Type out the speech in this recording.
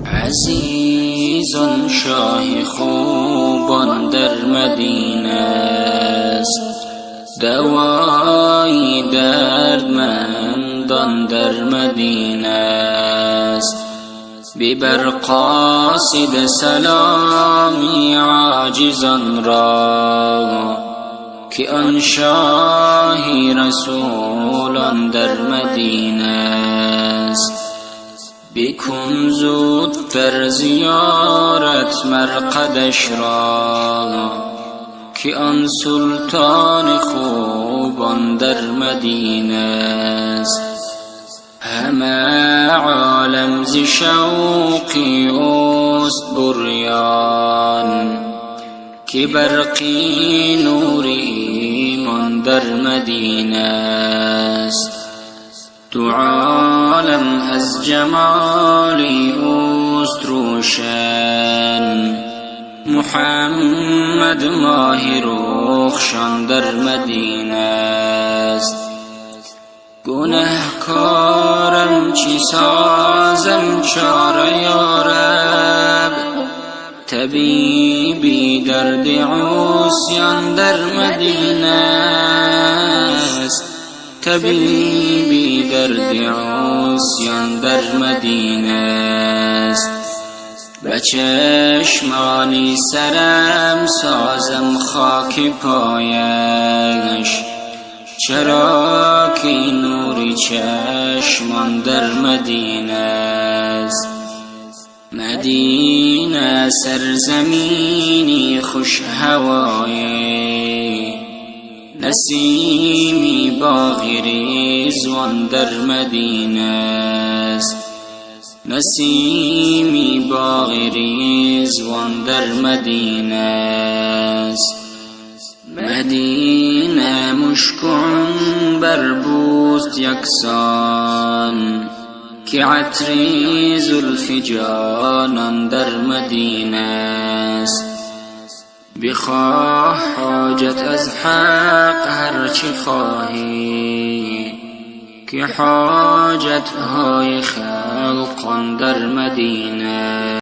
عزیزان شاه خوبان در مدینه است، دوای دردمندان در مدینه است. ببر قاصد سلامی عاجزان را، که آن شاهی رسولان در مدینه است. بکن زودتر زیارت مرقدش را، که آن سلطان خوبان در مدینه است. همه عالم ز شوقی اوست بریان، که برقی نور ایمان در مدینه است. دو عالم از جمالی اوست روشن، محمد ماه رخشان در مدینه است. گنهکارم چی سازم چاره یارب، طبیبی درد عصیان در مدینه است. طبیبی درد عصیان در مدینه است. به چشمانی سرم سازم خاک پایش، چرا که نوری چشمان در مدینه است. مدینه سرزمینی خوش هوایی، نسیمی باغی ریزوان در مدینه است. نسیمی باغی ریزوان در مدینه است. مدینه مشک و عنبر بوست یکسان، که عطری زلف جانان در مدینه است. بخواه حاجت از حق هرچی خواهی، که حاجت های خلقان در مدینه